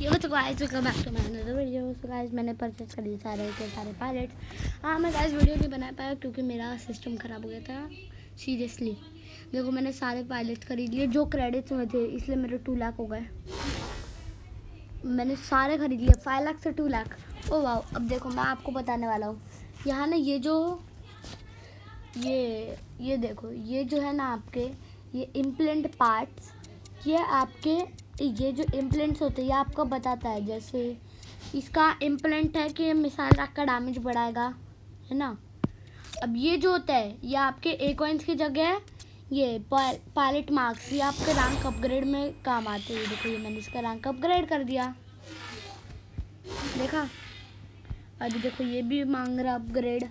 ये तो guys welcome back to my another video. So guys मैंने परचेज कर लिए सारे पायलट्स। हाँ मैं गाइस वीडियो नहीं बना पाया क्योंकि मेरा सिस्टम ख़राब हो गया था सीरियसली। देखो मैंने सारे पायलट खरीद लिए जो क्रेडिट्स में थे, इसलिए मेरे 2 लाख हो गए। मैंने सारे खरीद लिए 5 लाख से 2 लाख। ओ वाह। अब देखो मैं आपको बताने वाला हूँ। यहाँ ना ये देखो ये जो है ना आपके ये इम्प्लेंट पार्ट्स, ये आपके ये जो इम्प्लेंट्स होते हैं ये आपको बताता है। जैसे इसका इम्प्लेंट है कि मिसाइल रॉक का डैमेज बढ़ाएगा, है ना। अब ये जो होता है ये आपके ए कॉइंस की जगह ये पायलट मार्क्स, ये आपके रैंक अपग्रेड में काम आते हैं। देखो ये मैंने इसका रैंक अपग्रेड कर दिया, देखा। अभी देखो ये भी मांग रहा अपग्रेड,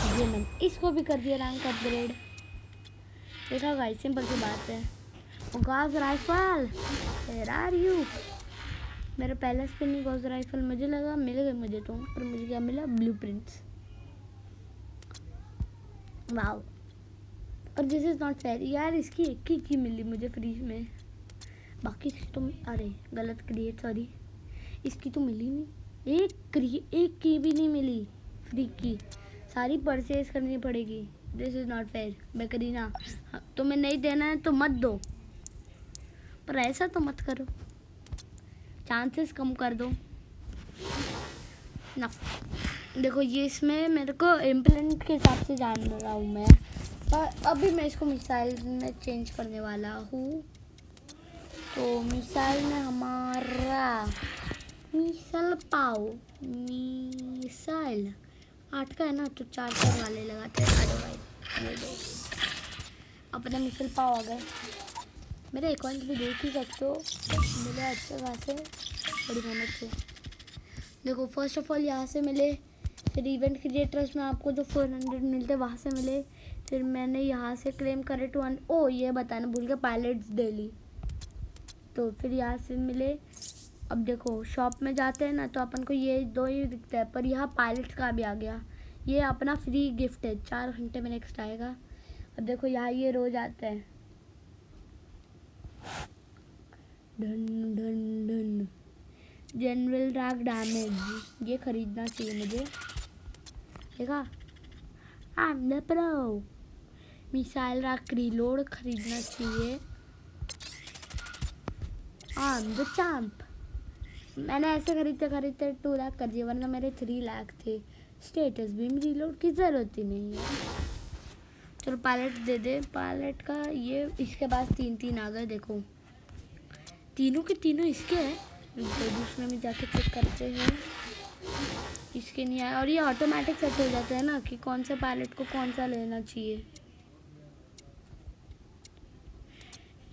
ये मैंने इसको भी कर दिया रैंक अपग्रेड। देखा गाइस, सिंपल सी बात है। Gauge rifle where are you. मेरा पहला स्पिन ही गॉज राइफल मुझे लगा मिल गए मुझे तो, पर मुझे क्या मिला, ब्लूप्रिंट्स। वाओ। और दिस इज नॉट फेयर यार, इसकी एक की मिली मुझे फ्री में, बाकी तो अरे गलत क्रिएट, सॉरी। इसकी तो मिली नहीं, एक की भी नहीं मिली फ्री की, सारी परचेज करनी पड़ेगी। दिस इज नॉट फेयर बेकरीना। तुम्हें नहीं देना है तो मत दो, पर ऐसा तो मत करो, चांसेस कम कर दो ना। देखो ये इसमें मेरे को इम्प्लेंट के हिसाब से जान रहा हूँ मैं, पर अभी मैं इसको मिसाइल में चेंज करने वाला हूँ। तो मिसाइल में हमारा मिसाइल पाओ, मिसाइल 8 का है ना, तो 4 वाले लगाते हैं। अरे भाई ये दो अपना मिसाइल पाओ आ गए। मेरे अकाउंट भी देख ही सकते हो, मिले अच्छे खासे बड़ी मेहनत से। देखो फर्स्ट ऑफ ऑल यहाँ से मिले, फिर इवेंट क्रिएटर्स में आपको जो 400 मिलते वहाँ से मिले, फिर मैंने यहाँ से क्लेम करे 200। ओ ये बताना भूल गया, पायलट्स डेली, तो फिर यहाँ से मिले। अब देखो शॉप में जाते हैं ना तो अपन को ये 2 ही दिखता है, पर यहाँ पायलट्स का भी आ गया। ये अपना फ्री गिफ्ट है, 4 घंटे में नेक्स्ट आएगा। अब देखो यहाँ ये रोज आता है, done done done general rock damage, ये खरीदना चाहिए मुझे, देखा। I am the pro. Missile rock reload खरीदना चाहिए, आई एम द चैंप। मैंने ऐसे खरीदते 2 लाख कर दिए, वरना मेरे 3 लाख थे। स्टेटस बीम रीलोड की ज़रूरत ही नहीं है। चलो पायलट दे दे, पायलट का ये इसके पास 3 आ गए। देखो तीनों के तीनों इसके हैं, तो दूसरे में जाके चेक करते हैं, इसके नहीं आए। और ये ऑटोमेटिक सेट हो जाता है ना कि कौन सा पायलट को कौन सा लेना चाहिए।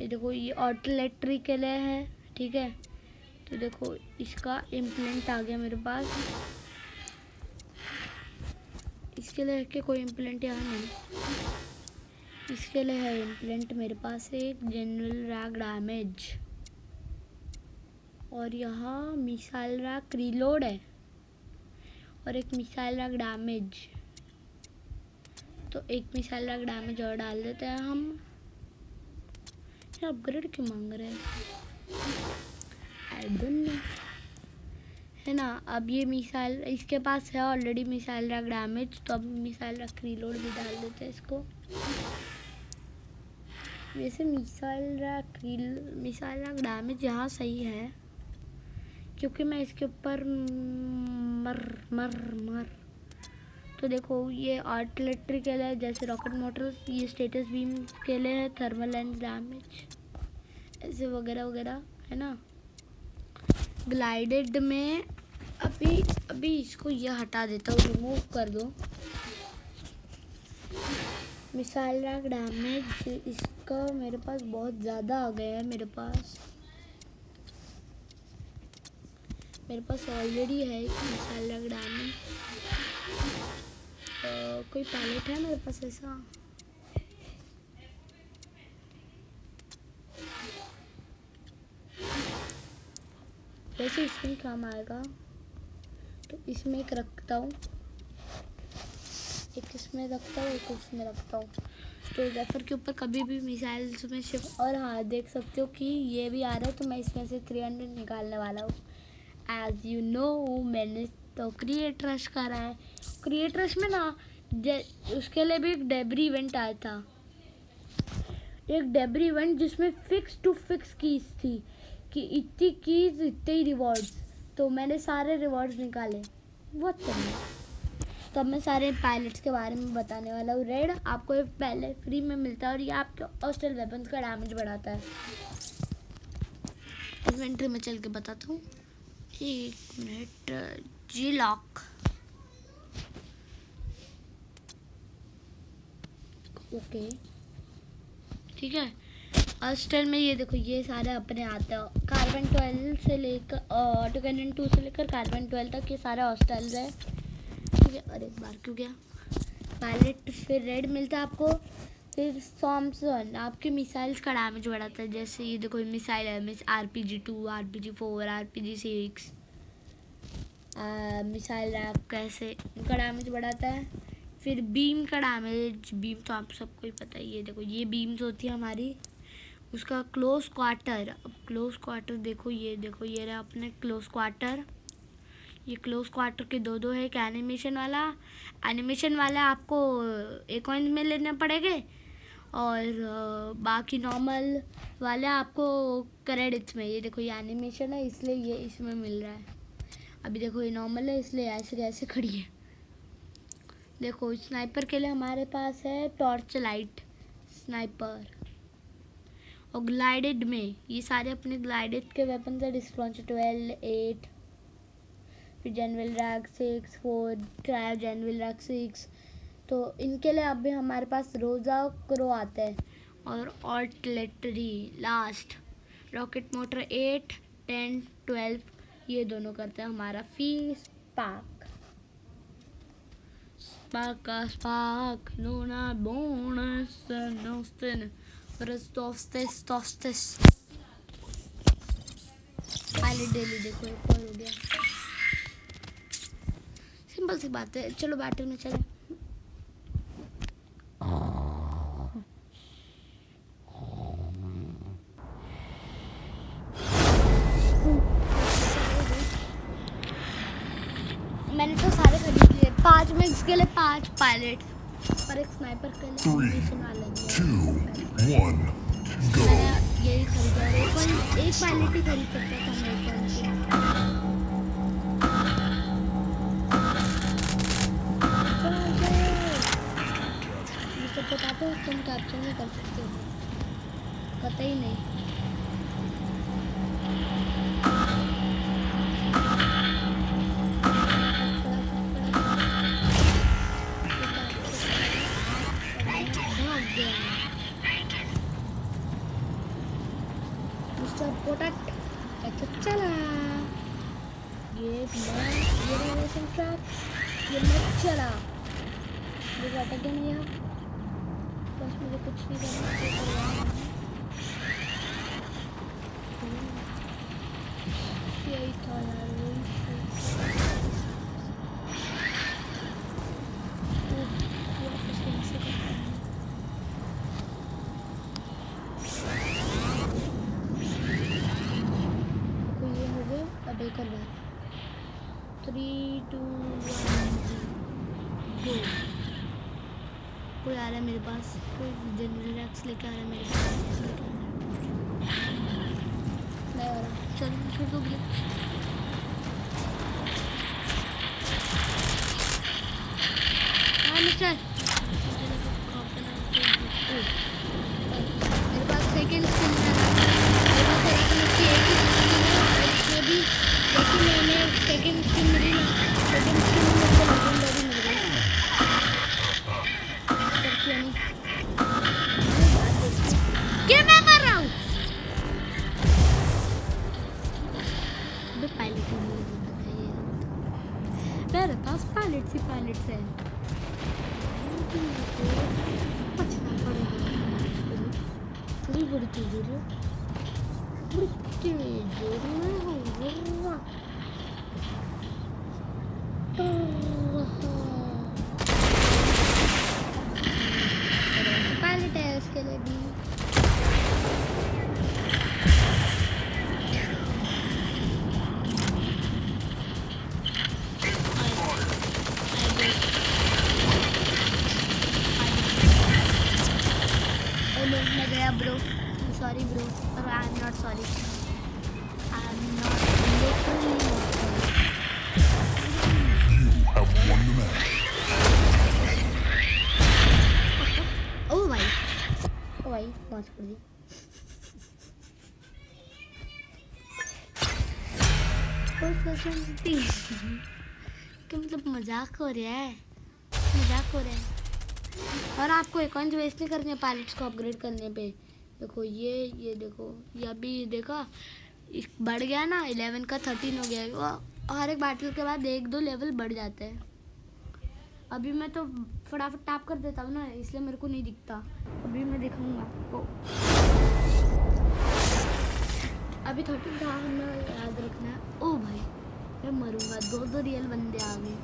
ये देखो ये ऑटोलेट्री के लिए है, ठीक है। तो देखो इसका इम्प्लेंट आ गया मेरे पास, इसके लिए कि कोई इम्प्लेंट यहाँ नहीं, इसके लिए है इम्प्लेंट मेरे पास एक जनरल रॉक डैमेज, और यहाँ मिसाइल रॉक रीलोड है, और एक मिसाइल रॉक डैमेज। तो एक मिसाइल रॉक डैमेज और डाल देते हैं हम। ये अपग्रेड क्यों मांग रहे हैं, आई डोंट नो, है ना। अब ये मिसाइल इसके पास है ऑलरेडी मिसाइल रॉक डैमेज, तो अब मिसाइल रॉक रीलोड भी डाल देते हैं इसको। वैसे मिसाइल रॉक डैमेज यहाँ सही है, क्योंकि मैं इसके ऊपर मर तो देखो ये आर्टिलरी के लिए, जैसे रॉकेट मोटर्स, ये स्टेटस बीम के लिए है, थर्मल लेंस डैमेज, ऐसे वगैरह वगैरह, है ना। ग्लाइडेड में अभी इसको ये हटा देता हूँ, रिमूव कर दो। मिसाइल रॉक डैमेज इसका मेरे पास बहुत ज़्यादा आ गया है, मेरे पास ऑलरेडी है एक मिसाइल रॉक डैमेज। कोई पायलट है मेरे पास ऐसा, वैसे इसमें काम आएगा, तो इसमें एक रखता हूँ, एक इसमें रखता हूँ, एक उसमें रखता हूँ। तो ज़ेफर के ऊपर कभी भी मिसाइल्स में शिफ्ट। और हाँ, देख सकते हो कि ये भी आ रहा है, तो मैं इसमें से 300 निकालने वाला हूँ। एज यू नो, मैंने तो क्रिएट रश करा है। क्रिएट रश में ना उसके लिए भी एक डेब्री इवेंट आया था, एक डेब्री इवेंट जिसमें फिक्स टू फिक्स कीज थी कि इतनी कीज इतने ही रिवॉर्ड्स। तो मैंने सारे रिवॉर्ड्स निकाले, बहुत बढ़िया। तो अब मैं सारे पायलट्स के बारे में बताने वाला हूँ। रेड आपको ये पहले फ्री में मिलता है और ये आपके हॉस्टल वेपन्स का डैमेज बढ़ाता है। इन्वेंट्री में चल के बताता हूँ, 1 मिनट। जी लॉक, ओके ठीक है। हॉस्टल में ये देखो, ये सारे अपने आते हैं। कार्बन 12 से लेकर ऑटो कैनन 2 से लेकर कार्बन 12 तक ये सारे हॉस्टल्स है, ठीक है। और एक बार क्यों गया पायलट। फिर रेड मिलता है आपको। फिर सॉम्सन आपके मिसाइल्स का डैमेज बढ़ाता है। जैसे ये देखो मिसाइल है, RPG-2, RPG-4, RPG-6 missile rack, कैसे इनका डैमेज बढ़ाता है। फिर बीम का डैमेज, बीम तो आप सबको ही पता है। ये देखो, ये बीम्स होती है हमारी, उसका क्लोज क्वार्टर। अब क्लोज क्वार्टर देखो, ये देखो, ये रहा अपने क्लोज क्वार्टर। ये क्लोज क्वार्टर के दो है। एक एनिमेशन वाला आपको एक कॉइन में लेने पड़ेंगे, और बाकी नॉर्मल वाले आपको क्रेडिट्स में। ये देखो, ये एनिमेशन है इसलिए ये इसमें मिल रहा है। अभी देखो ये नॉर्मल है इसलिए ऐसे कैसे खड़ी है। देखो स्नाइपर के लिए हमारे पास है टॉर्च लाइट स्नाइपर। और ग्लाइडेड में ये सारे अपने ग्लाइडेड के वेपन है। डिस्ट्रॉन्च 12, 8, फिर general rack 6, 4, cryo general rack 6। तो इनके लिए अभी हमारे पास रोजा क्रो आते हैं। और आर्टिलरी लास्ट, रॉकेट मोटर 8, 10, 12 ये दोनों करते हैं हमारा फी स्पार्क। स्पार्क नोना बोनस नोस्टन रस्टोस्टेस टोस्टेस। पायलट डेली देखो एक और हो गया। सिंपल सी बात है, चलो बैटल में चले। मैंने तो सारे खरीद लिए। 5 मिनट्स के लिए 5 पायलट और एक स्नाइपर के लिए एनिमेशन वाला लिया। 2, 1 go। मैंने यही खरीदा है। एक पायलट ही खरीद सकता था मेरे ख्याल से। ये सब बताते हो, तुम कैप्चर नहीं कर सकते हो, पता ही नहीं। चला ये रेसिंग ट्रैक, ये मत चला। ये अटक गया नहीं, बस मुझे कुछ नहीं करना। यही था यार, अब एक और बार 3, 2, 1 गो। कोई आ रहा है मेरे पास, कोई जनरल रैक्स लेके आ रहा है मेरे पास। नहीं आ रहा, चलो छोड़ दो। हाँ मिस्टर, मेरे पास सेकेंड स्किन है। मेरे पास एक ही भी जैसे मैंने सेकंड स्किन मिली ना, सेकंड स्किन में मुझे लेजेंडरी मिल गई। करती नहीं क्या मैं कर रहा हूँ। पायलट मेरे पास पायलट है। बचना पड़ेगा, थोड़ी बड़ी चीज़ है, पायलट मैं गया ब्रो, सॉरी ब्रो, और I am not sorry, I am not literally not sorry. You have won the match. ओ भाई, ओ भाई पहुंच कर दिया। कि मतलब मजाक हो रहा है, मजाक हो रहा है। और आपको एक कॉइन्स वेस्ट नहीं करने पायलट्स को अपग्रेड करने पे। देखो ये देखो, ये अभी देखा बढ़ गया ना, 11 का 13 हो गया। वो हर एक बैटल के बाद 1-2 लेवल बढ़ जाते हैं। अभी मैं तो फटाफट टैप कर देता हूँ ना, इसलिए मेरे को नहीं दिखता। अभी मैं दिखाऊंगा आपको। अभी 13 था, हमें याद रखना है। ओ भाई मैं मरूंगा, 2 रियल बंदे आ गए।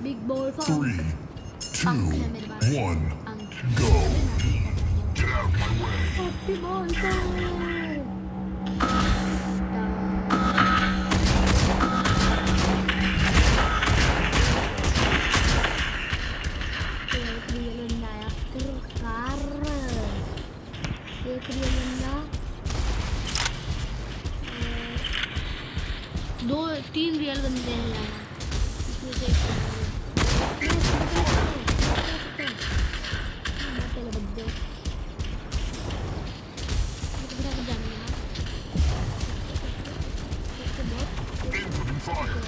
बिग बॉल 3, 2, पंख है मेरे पास, 1, पंख। go. Get out my way. Happy ball दो 3 रियल बंदे हैं यहाँ, इसमें से एक पहले बंदे Incoming fire.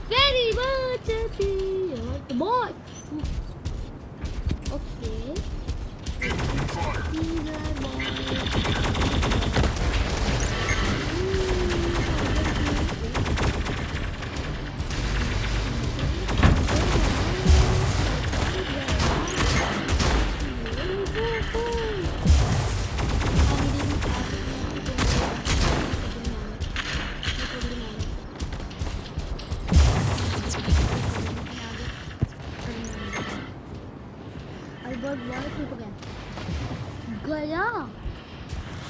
Very much the boy. Okay. Incoming fire. गया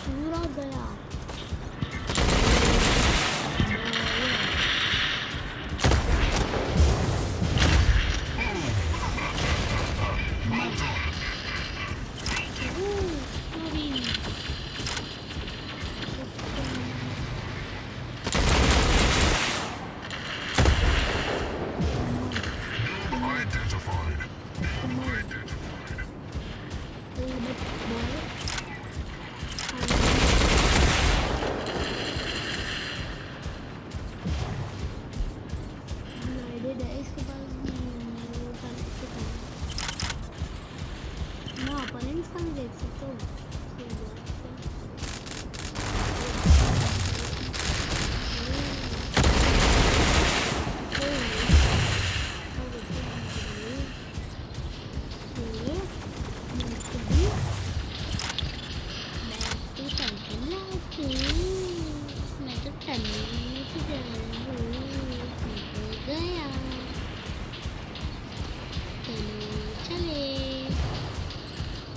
पूरा गया। Identified.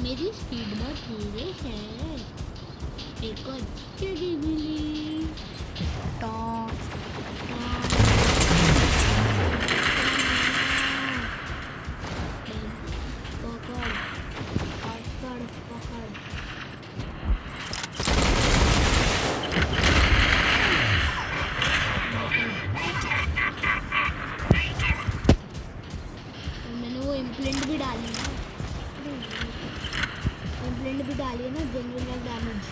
मेरी स्पीड बहुत धीरे है। एक और जगह मिली। मैंने वो इम्प्लेंट भी डाली ना, इम्प्लेंट भी डाली है ना, जनरल डैमेज।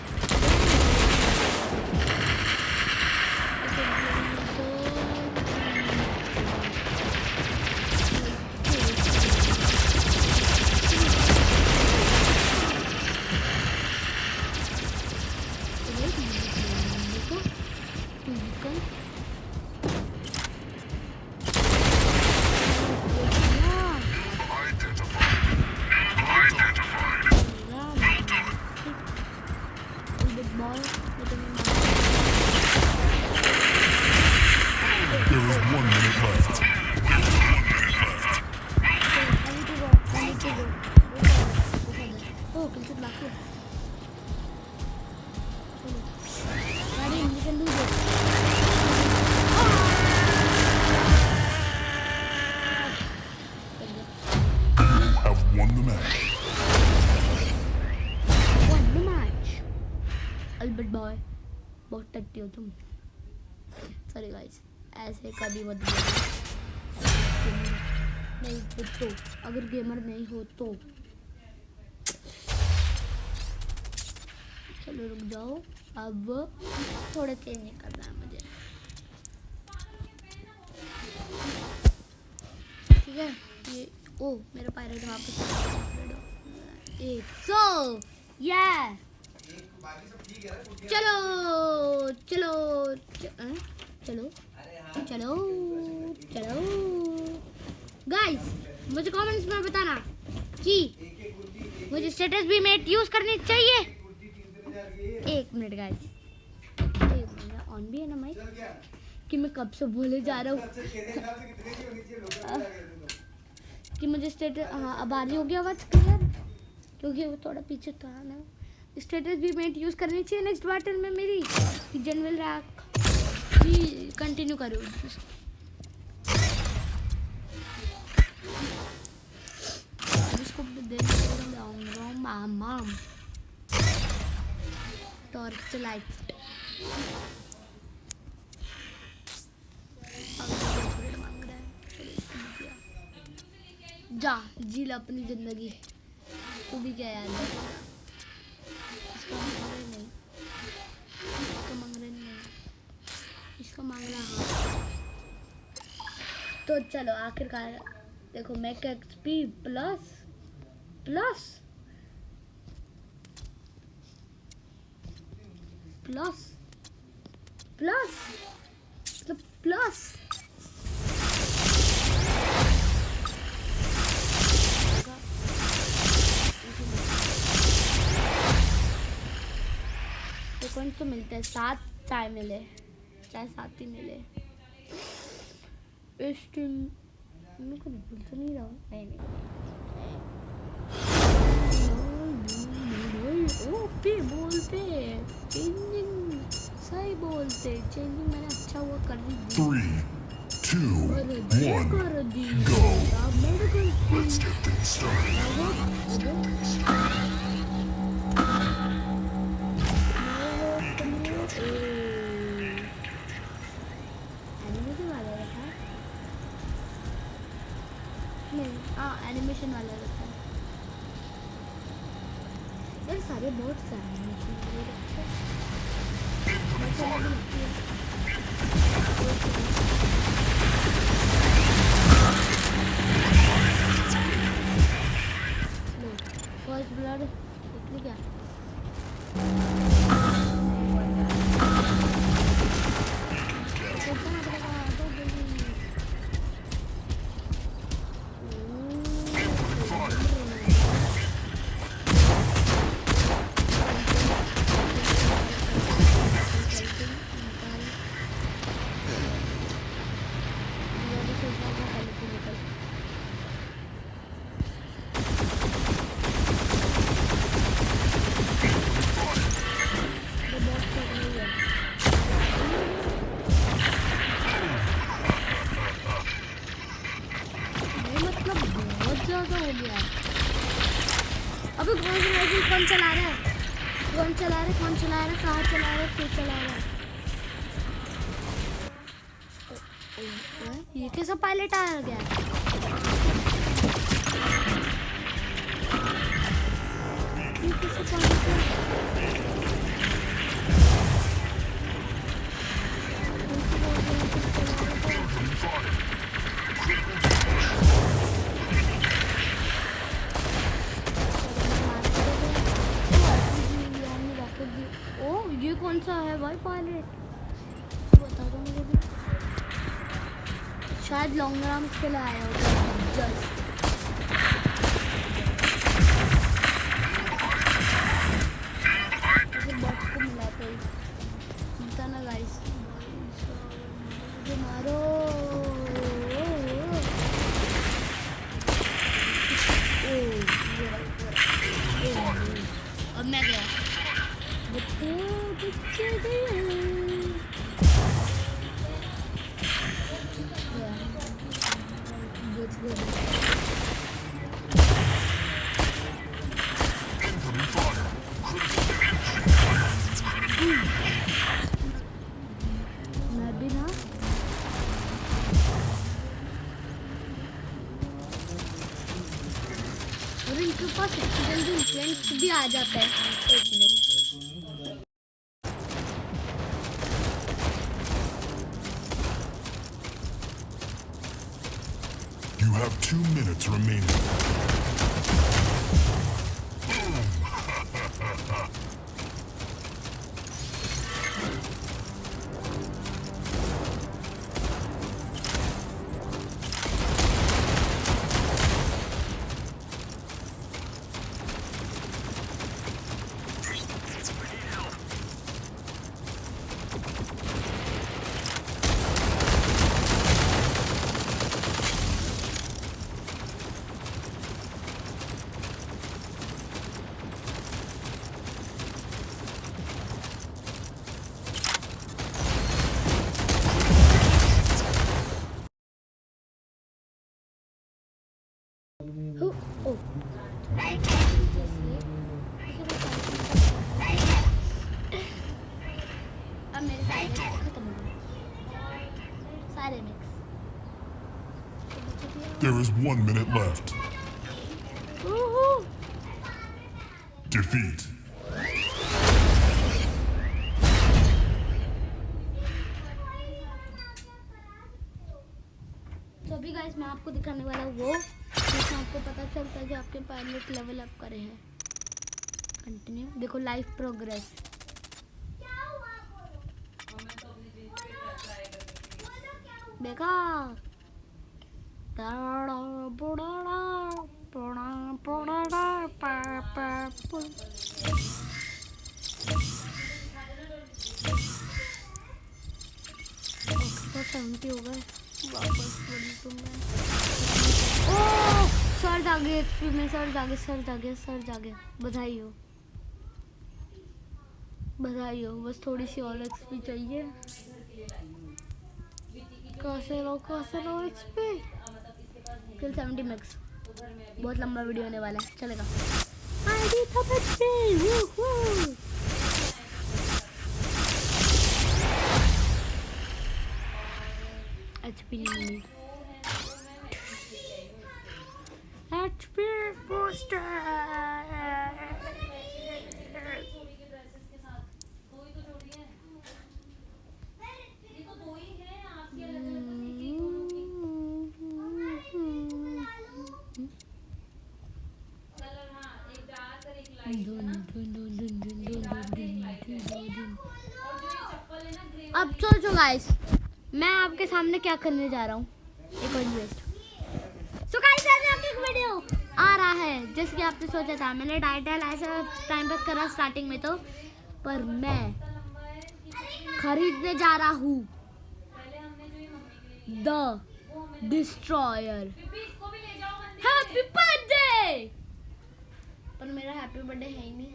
बॉय, बहुत टट्टी हो तुम। सॉरी गाइस, ऐसे कभी मत बोलो। नहीं हो तो, अगर गेमर नहीं हो तो चलो रुक जाओ। अब थोड़ा चेंज करना है मुझे, ठीक है। ये ओ मेरा पायरेट वापस एक सो या चलो चलो चलो चलो चलो गाइस, मुझे कमेंट्स में बताना कि मुझे स्टेटस भी मेट यूज करनी चाहिए। एक मिनट गाइस, मेरा ऑन भी है ना माइक, कि मैं कब से बोले जा रहा हूँ कि मुझे स्टेटस, हाँ अब आ रही होगी आवाज़ क्लियर, क्योंकि वो थोड़ा पीछे था ना। स्टेटस भी मेट यूज़ करनी चाहिए नेक्स्ट बैटल में मेरी, कि जनरल रैक भी कंटिन्यू करो। इसको देना मामा टॉर्च लाइट जा जी ला अपनी जिंदगी, तू भी क्या याद है। इसका मांग रहे नहीं, इसका मांग रहा हाँ। तो चलो आखिरकार देखो, max XP plus plus plus plus मतलब प्लस कौन तो मिलते हैं, 7 चाय मिले, चाहे 7 ही मिले। इस टीम में कुछ भूल तो नहीं रहा हूँ, नहीं ओपी बोलते, चेंजिंग सही बोलते, चेंजिंग मैंने अच्छा हुआ कर दी। 3, 2, 1, go. Let's get things started. Animation वाला रहता है यार, सारे बहुत सारे एनिमेशन वाले रहते हैं। फर्स्ट ब्लड इतनी क्या अबे कौन चला रहा है, कौन चला रहा है, कौन चला रहा है, कहाँ चला रहा है, क्यों चला रहा है। ये कैसा पायलट आ गया, ये कैसा पायलट ये कौन सा है भाई पायलट, बता दो मुझे भी। शायद लॉन्ग राउंड के लिए आया होगा जस्ट। बॉक्स को मिला तो मिलता ना गाइस, मुझे मारो। अब मैं गया आपके पास इतनी जल्दी इम्प्लेंट भी आ जाता है। एक minute, You have 2 minutes remaining. Who? Oh. अब मेरे सारे mix खत्म हो गए, सारे mix. There is 1 minute left. Defeat. तो अभी गाइस मैं आपको दिखाने वाला हूँ वो जिससे आपको पता चलता है कि आपके पायलट लेवल अप करे हैं। कंटिन्यू, देखो लाइफ प्रोग्रेस। देखा, तो 70 हो गए। वापस बड़ी तुम मैं, ओह सर जागे, एक्सपी में सर जागे, सर जागे, सर जागे। बधाई हो, बधाई हो। बस थोड़ी सी और एक्सपी चाहिए। कैसे लो एक्सपी। किल 70 मैक्स। बहुत लंबा वीडियो होने वाला है, चलेगा। आईडी था बच्चे, वूहू। एचपी नहीं मिली। HP booster. अब सोचो गाइस, मैं आपके सामने क्या करने जा रहा हूँ। एक और इन्वेस्ट। सो गाइस आपके एक वीडियो आ रहा है जैसे कि आपने सोचा था। मैंने टाइटल ऐसा टाइम पास करा स्टार्टिंग में तो, पर मैं खरीदने जा रहा हूँ द डिस्ट्रॉयर। Happy birthday. पर मेरा हैप्पी बर्थडे है ही नहीं।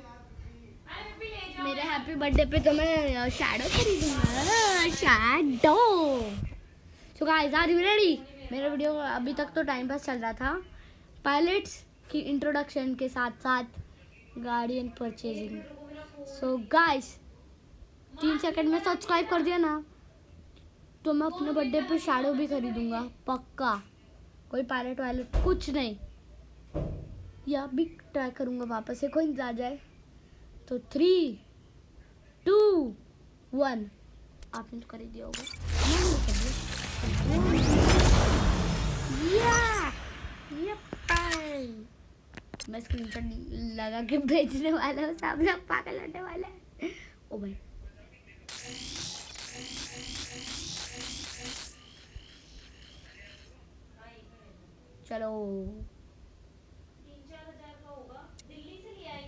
मेरे हैप्पी बर्थडे पे तो मैं शैडो खरीदूंगा, shadow. So guys are you ready? मेरा वीडियो अभी तक तो टाइम पास चल रहा था, पायलट्स की इंट्रोडक्शन के साथ साथ guardian purchasing. So guys 3 second में सब्सक्राइब कर दिया ना तो मैं अपने बर्थडे पे शैडो भी खरीदूंगा पक्का। कोई पायलट वायलट कुछ नहीं, या भी ट्राई करूंगा वापस से कोई आ जाए तो। 3, 2, 1। आपने तो खरीद दिया होगा। मैं स्क्रीनशॉट लगा के भेजने वाला हूँ, सब लोग पागल होने वाले हैं। ओ भाई चलो,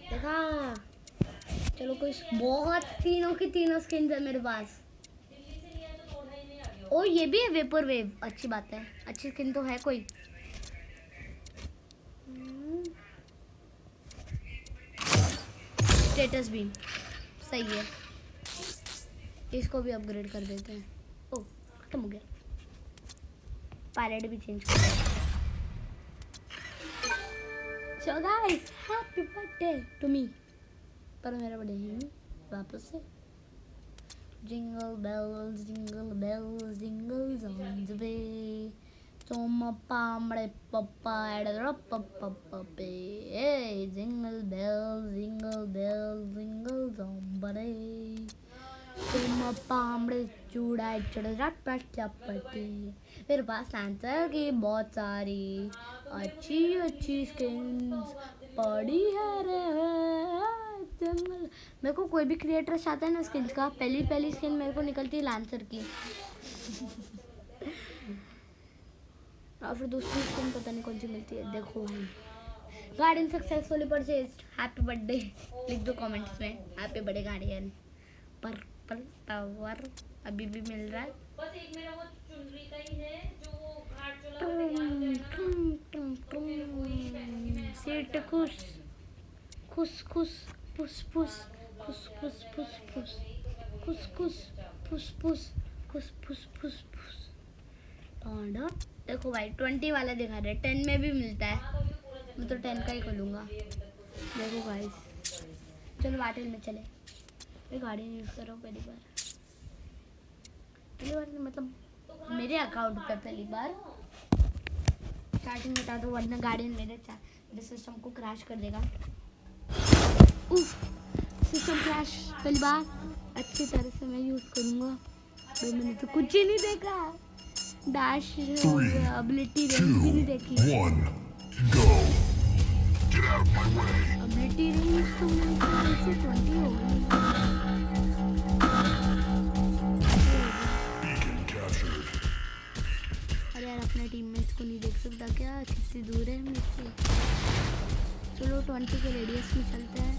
देखा, चलो कोई बहुत तीनों स्किन्स है मेरे पास। ओ ये भी है वेपर वेव, अच्छी बात है, अच्छी स्किन तो है कोई। स्टेटस बीम सही है, इसको भी अपग्रेड कर देते हैं। ओ खत्म हो गया, पायलट भी चेंज कर दिया। So guys happy birthday to me. पर मेरा बर्थडे है नहीं, वापस से jingle bells jingles on the way, Some palmre papa papa hey jingle bells jingle zombie तुम पामड़े चूड़ा चटपट चपटी मेरे पास सैंसर की बहुत सारी अच्छी अच्छी स्किन्स पड़ी है रे जंगल। मेरे को कोई भी क्रिएटर चाहता है ना स्किन्स का, पहली स्किन मेरे को निकलती है लैंसर की और फिर दूसरी स्किन पता नहीं कौन सी मिलती है। देखो भाई garden successfully purchased, happy birthday लिख दो कमेंट्स में, happy birthday guardian. Purple tower अभी भी मिल रहा है। बस एक मेरा वो चुनरी का ही है जो वो घाट चोला सीट खुश खुश खुश पुस पुस खुश खुश पुस पुस खुश खुश पुस पुस खुश पुस पुस पुस। देखो भाई 20 वाला दिखा रहे, 10 में भी मिलता है, मैं तो 10 का ही खोलूँगा। देखो गाइस चलो बाटल में चले। मैं गाड़ी नहीं यूज़ कर रहा हूँ पहली बार मतलब मेरे अकाउंट पे पहली बार। स्टार्टिंग बता दो वरना गाड़ी मेरे सिस्टम को क्रैश कर देगा। उफ सिस्टम क्रैश पहली बार अच्छी तरह से मैं यूज़ करूँगा। 2 मिनट तो कुछ ही नहीं देखा, डैश एबिलिटी रेंज भी नहीं देखी। 1 go get out of my way ability range तो मेरे से 20 हो गई। beacon captured अरे यार अपने टीममेट्स को नहीं देख सकता क्या, कितनी दूर है मुझसे। चलो 20 के रेडियस में चलते हैं।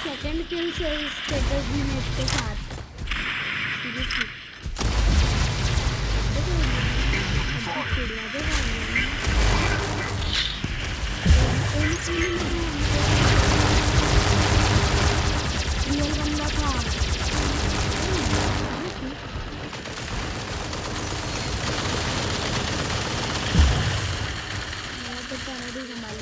सेकंड किल से स्टेटस भी नेट के साथ सीरियसली रियल बंदा था। मेरा तो पैनल ही संभाल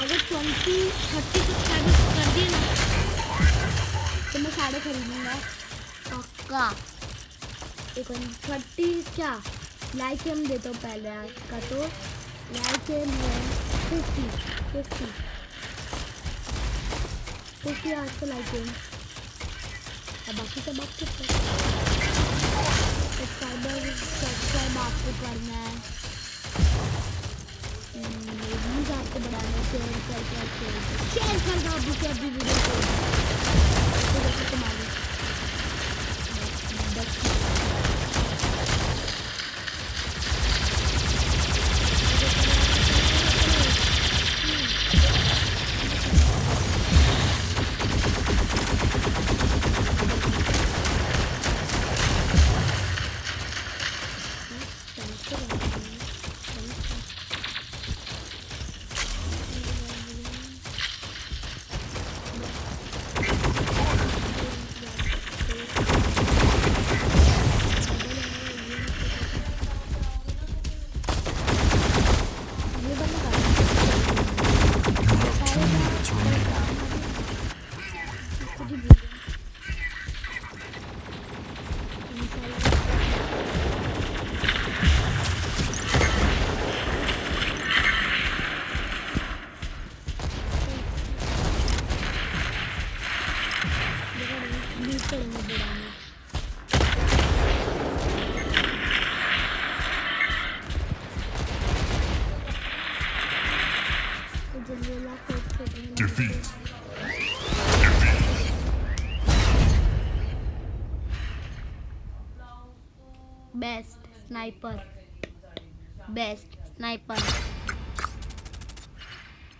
अगर 20-30 सब्सक्राइबर्स कर दिए ना तो मैं साड़े खरीदूँगा पक्का। एक 30 क्या लाइक हम देता हूँ पहले आज का, तो लाइक है 50 आज का लाइक है। अब बाकी सब आपको सब्सक्राइब आपको करना है, न्यूज़ आपको बढ़ाना है, शेयर कर दो अभी से अभी वीडियो को जैसे तुम्हारे Defeat. Best sniper, best sniper.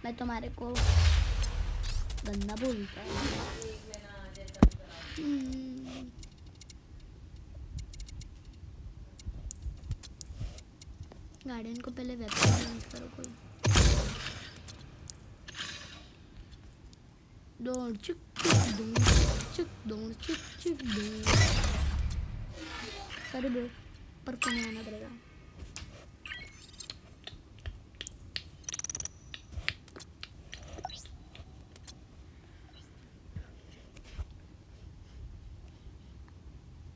मैं तुम्हारे को गंदा बोलता हूँ। गार्डियन को पहले वेपन चेंज करो कोई। दौड़ चुक चुक सॉरी ब्रो, पर तुम्हें आना पड़ेगा।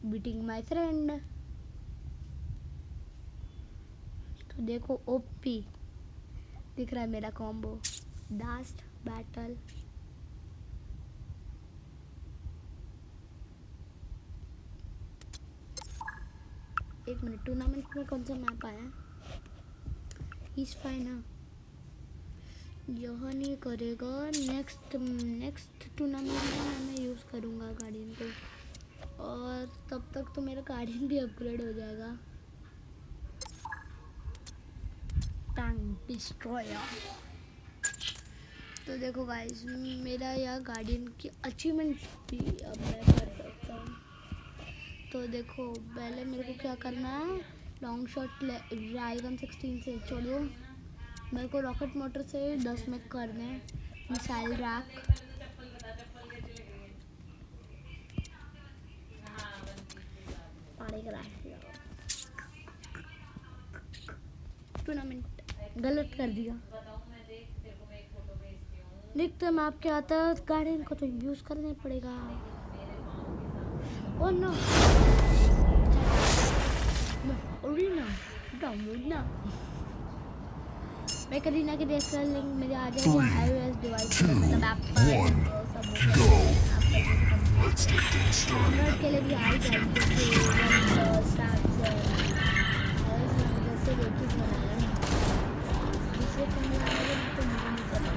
Beating my friend. तो देखो ओपी दिख रहा है मेरा कॉम्बो। लास्ट बैटल एक मिनट, टूर्नामेंट में कौन सा मैप आया? इस फाइन ना यह नहीं करेगा। नेक्स्ट टूर्नामेंट में मैं यूज़ करूँगा गार्डियन को, और तब तक तो मेरा गार्डियन भी अपग्रेड हो जाएगा। Tank destroyer. तो देखो गाइस, मेरा यह गार्डियन की अचीवमेंट भी अब मैं कर सकता हूँ। तो देखो पहले मेरे को क्या करना है, लॉन्ग शॉट रायगन 16 से छोड़ो, मेरे को रॉकेट मोटर से 10 में करने हैं। मिसाइल रैक टूर्नामेंट गलत कर दिया। देखते मैं आपके आता है गार्डियन को तो यूज करना पड़ेगा। ओह नो, ना मैं करीना के देख कर लिंक मेरे आ जाएगा iOS डिवाइस पे, मतलब Apple Go. Let's get things started. Android के लिए भी आ जाएगी। जैसे देखिए बनाया दूसरे फोन में आएगा तो मुझे नहीं पता।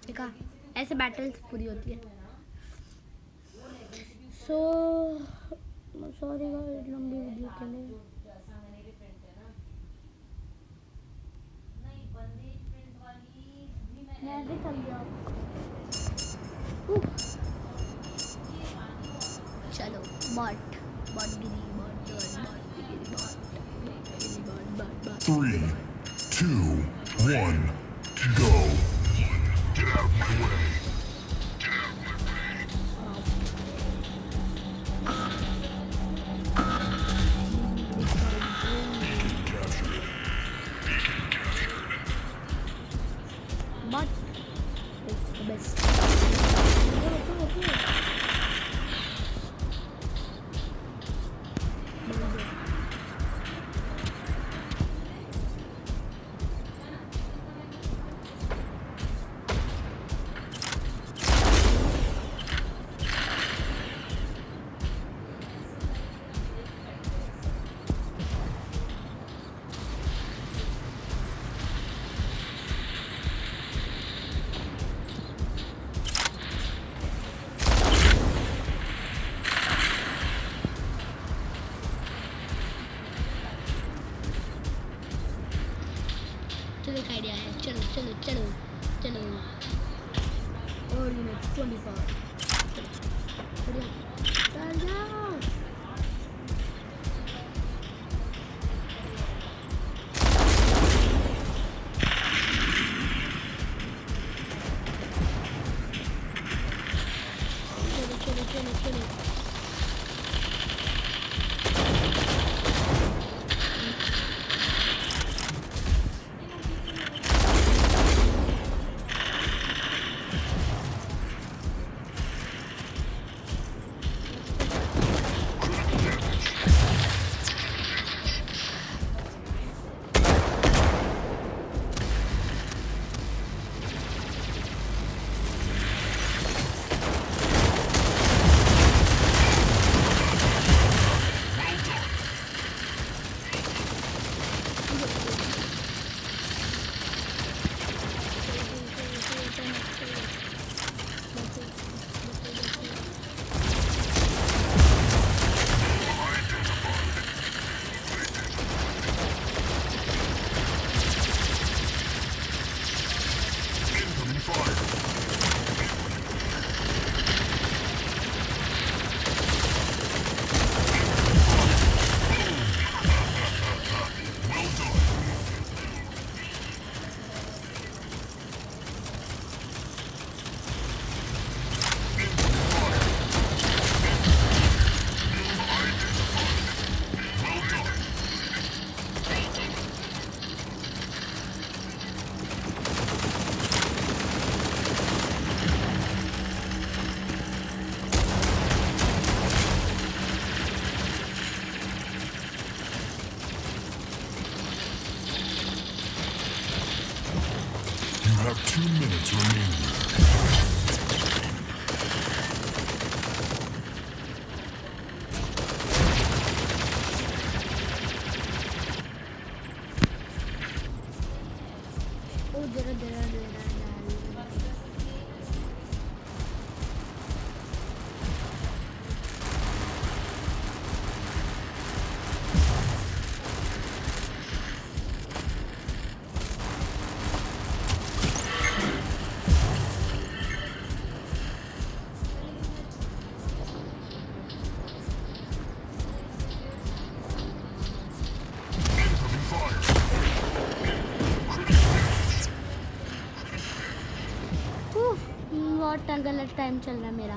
देखा, ऐसे बैटल्स पूरी होती है। सो सॉरी लंबी वीडियो के लिए। मैं भी थक गया। चलो bot Giri bot 3, 2, 1, go. Get out of my way. Beacon captured. बॉट बेस्ट। चलो एक आइडिया है। चलो चलो चलो चलो और मिनट 24 चल जाओ। चलो चलो चलो चलो Incoming fire. Well done. Incoming fire. Identified. Well done. You have 2 minutes remaining. ओ जरा जरा जरा 4 गलत टाइम चल रहा है मेरा,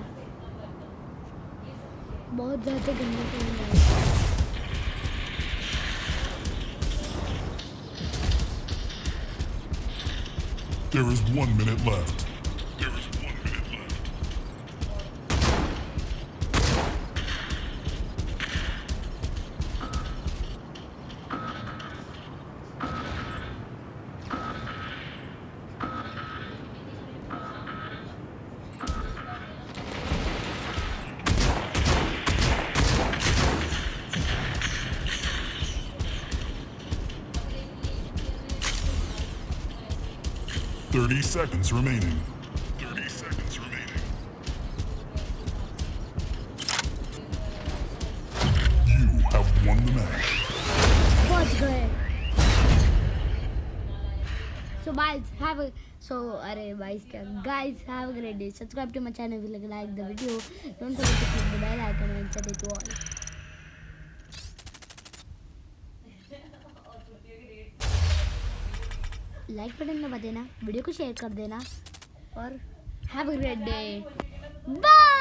बहुत ज़्यादा गंदा टाइम है। There is 1 minute left. There is 1 minute left. Thirty seconds remaining. 30 seconds remaining. won the match. पहुंच गए. So अरे guys have a great day. Subscribe to my channel if you like the video. Don't forget to click the bell icon and set it to all. Like button दबा देना, video को share कर देना और have a great day. Bye.